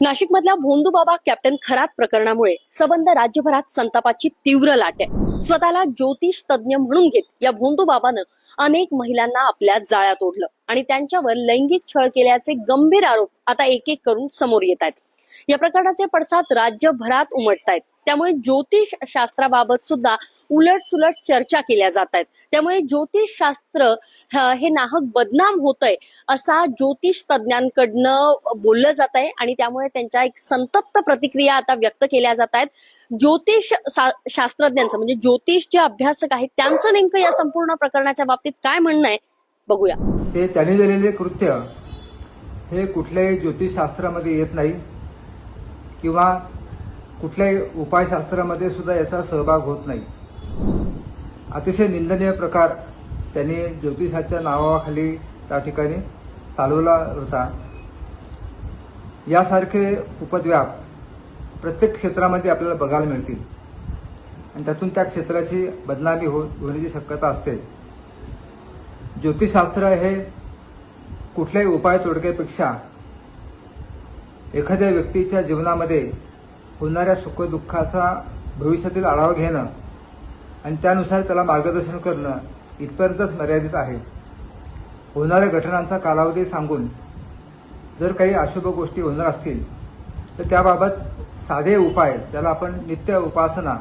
नाशिकमधल्या भोंदूबाबा कॅप्टन खरात प्रकरणामुळे सबंध राज्यभरात संतापाची तीव्र लाट आहे। स्वतःला ज्योतिष तज्ज्ञ म्हणून घेत या भोंदूबाबानं अनेक महिलांना आपल्या जाळ्यात ओढलं आणि त्यांच्यावर लैंगिक छळ केल्याचे गंभीर आरोप आता एक एक करून समोर येत आहेत। या प्रकरणाचे पडसाद राज्यभरात उमटतायत। त्यामुळे ज्योतिष शास्त्राबाबत सुद्धा उलट-सुलट चर्चा केल्या जात आहेत। त्यामुळे ज्योतिष शास्त्र हे नाहक बदनाम होतंय असा ज्योतिष तज्ञांकडनं बोललं जात आहे आणि त्यामुळे त्यांच्या एक संतप्त प्रतिक्रिया आता व्यक्त केल्या जात आहेत। ज्योतिष शास्त्रज्ञांचं म्हणजे ज्योतिष जे अभ्यासक आहेत त्यांचं नेमकं या संपूर्ण प्रकरणाच्या बाबतीत काय म्हणणं आहे बघूया। ते त्यांनी दिलेले कृत्य हे कुठल्याही ज्योतिषशास्त्रामध्ये येत नाही किंवा कुठल्याही उपायशास्त्रामध्ये सुद्धा याचा सहभाग होत नाही। अतिशय निंदनीय प्रकार त्यांनी ज्योतिषाच्या नावाखाली त्या ठिकाणी चालवला होता। यासारखे उपद्व्याप प्रत्येक क्षेत्रामध्ये आपल्याला बघायला मिळतील आणि त्यातून त्या क्षेत्राची बदनामी होण्याची शक्यता असते। ज्योतिषशास्त्र हे कुठल्याही उपाय तोडक्यापेक्षा एखाद्या व्यक्तीच्या जीवनामध्ये होणाऱ्या सुखदुःखाचा भविष्यातील आढावा घेणं आणि त्यानुसार त्याला मार्गदर्शन करणं इथपर्यंतच मर्यादित आहे। होणाऱ्या घटनांचा कालावधी सांगून जर काही अशुभ गोष्टी होणार असतील तर त्याबाबत साधे उपाय, ज्याला आपण नित्य उपासना,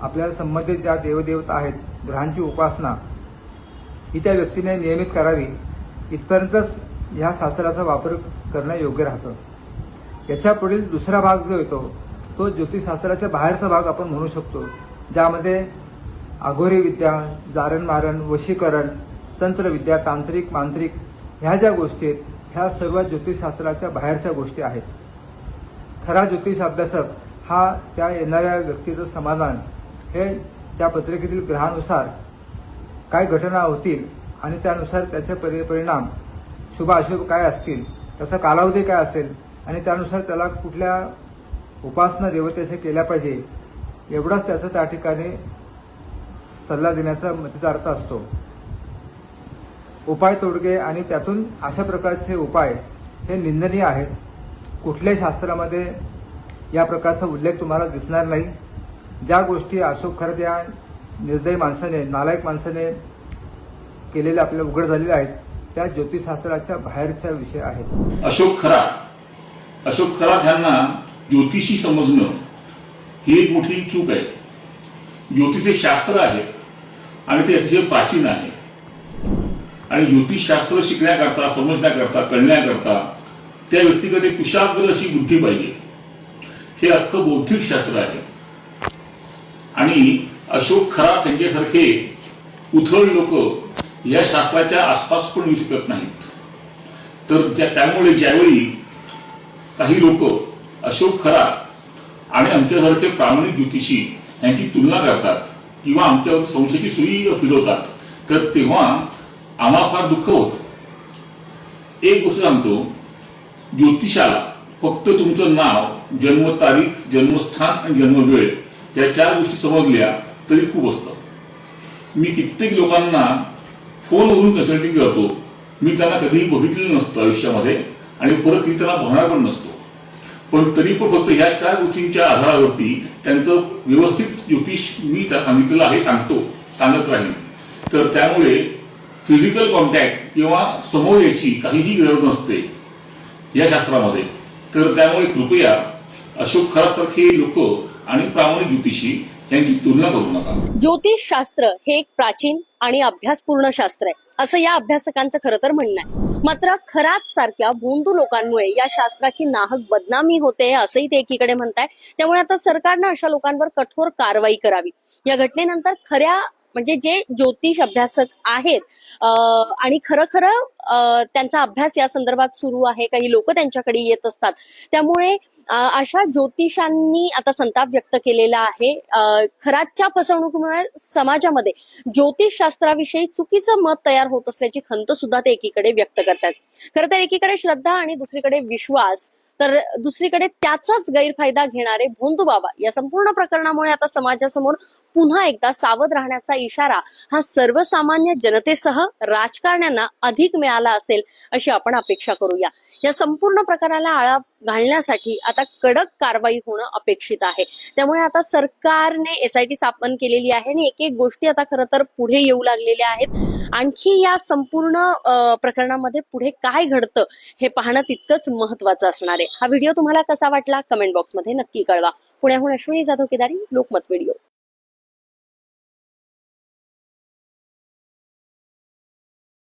आपल्याला संबंधित ज्या देवदेवता आहेत ग्रहांची उपासना ही त्या व्यक्तीने नियमित करावी, इथपर्यंतच ह्या शास्त्राचा वापर करणं योग्य राहतं। याच्या पुढील दुसरा भाग जो येतो तो ज्योतिषशास्त्राच्या बाहेरचा भाग आपण म्हणू शकतो, ज्यामध्ये अघोरी विद्या, जारण मारण, वशीकरण, तंत्रविद्या, तांत्रिक, मांत्रिक ह्या ज्या गोष्टी आहेत ह्या सर्व ज्योतिषशास्त्राच्या बाहेरच्या गोष्टी आहेत। खरा ज्योतिष अभ्यासक हा त्या येणाऱ्या व्यक्तीचं समाधान हे त्या पत्रिकेतील ग्रहानुसार काय घटना होतील आणि त्यानुसार त्याचे परिणाम शुभ अशुभ काय असतील, त्याचा कालावधी काय असेल आणि त्यानुसार त्याला कुठल्या उपासना देवतेचे केल्या पाहिजे एवढाच त्याचा त्या ठिकाणी सल्ला देण्याचा मतितार्थ असतो। उपाय तोडगे आणि त्यातून अशा प्रकारचे उपाय हे निंदनीय आहेत। कुठल्याही शास्त्रामध्ये या प्रकारचा उल्लेख तुम्हाला दिसणार नाही। ज्या गोष्टी अशोक खरात या निर्दयी माणसाने, नालायक माणसाने केलेल्या आपल्याला उघड झालेल्या आहेत त्या ज्योतिषशास्त्राच्या बाहेरच्या विषय आहेत। अशोक खरात यांना ज्योतिषी समजणं ही एक मोठी चूक आहे। ज्योतिष हे शास्त्र आहे आणि ते अतिशय प्राचीन आहे आणि ज्योतिषशास्त्र शिकण्याकरता, समजण्याकरता, कळण्याकरता त्या व्यक्तीकडे कुशाग्र अशी बुद्धी पाहिजे। हे अख्खं बौद्धिक शास्त्र आहे आणि अशोक खरात यांच्यासारखे उथळ लोक या शास्त्राच्या आसपास पण येऊ शकत नाहीत। तर त्यामुळे ज्यावेळी काही लोक अशोक खरात आणि आमच्यासारखे प्रामाणिक ज्योतिषी यांची तुलना करतात किंवा आमच्यावर संशयाची सुई फिरवतात तर तेव्हा आम्हाला फार दुःख होतं। एक गोष्ट सांगतो, ज्योतिषाला फक्त तुमचं नाव, जन्मतारीख, जन्मस्थान आणि जन्मवेळ या 4 गोष्टी समजल्या तरी खूप असतं। मी कित्येक लोकांना फोनवरून कन्सल्टिंग करतो, मी त्यांना कधीही बघितलेलं नसतं आयुष्यामध्ये आणि परत मी त्यांना बघणार पण नसतो, पण तरी पण फक्त ह्या 4 गोष्टींच्या आधारावरती त्यांचं व्यवस्थित ज्योतिष मी त्या सांगितलेलं आहे, सांगत राहील। तर त्यामुळे फिजिकल कॉन्टॅक्ट किंवा समोर यायची काहीही गरज नसते या शास्त्रामध्ये। तर त्यामुळे कृपया अशोक खरासारखे लोक आणि प्रामाणिक ज्योतिषी यांची तुलना करू नका। ज्योतिष शास्त्र हे एक प्राचीन आणि अभ्यासपूर्ण शास्त्र आहे असं या अभ्यासकांचं खरं तर म्हणणं आहे। मात्र खरात सारख्या भोंदू लोकांमुळे या शास्त्राची नाहक बदनामी होते असंही ते एकीकडे म्हणताय। त्यामुळे आता सरकारनं अशा लोकांवर कठोर कारवाई करावी। या घटनेनंतर खऱ्या म्हणजे जे ज्योतिष अभ्यासक आहेत आणि खरं त्यांचा अभ्यास या संदर्भात सुरू आहे, काही लोक त्यांच्याकडे येत असतात, त्यामुळे अशा ज्योतिषांनी आता संताप व्यक्त केलेला आहे। खरातच्या फसवणुकीमुळे समाजामध्ये ज्योतिषशास्त्राविषयी चुकीचं मत तयार होत असल्याची खंत सुद्धा ते एकीकडे व्यक्त करतात। खरं तर एकीकडे श्रद्धा आणि दुसरीकडे विश्वास, तर दुसरीकडे त्याचाच गैरफायदा घेणारे भोंदूबाबा या संपूर्ण प्रकरणामुळे आता समाजासमोर पुन्हा एकदा सावध राहण्याचा इशारा हा सर्वसामान्य जनतेसह राजकारण्यांना अधिक मिळाला असेल अशी आपण अपेक्षा करूया. या संपूर्ण प्रकाराला आळा घालण्यासाठी आता कडक कारवाई होणं अपेक्षित आहे. त्यामुळे आता सरकारने SIT स्थापन केलेली आहे आणि एक एक गोष्टी आता खरं तर पुढे येऊ लागलेल्या आहेत. आणखी या संपूर्ण प्रकरणामध्ये पुढे काय घडतं हे पाहणं तितकंच महत्वाचं असणार आहे. हा व्हिडिओ तुम्हाला कसा वाटला कमेंट बॉक्समध्ये नक्की कळवा. पुण्याहून अश्विनी जाधव केदारी, लोकमत व्हिडिओ.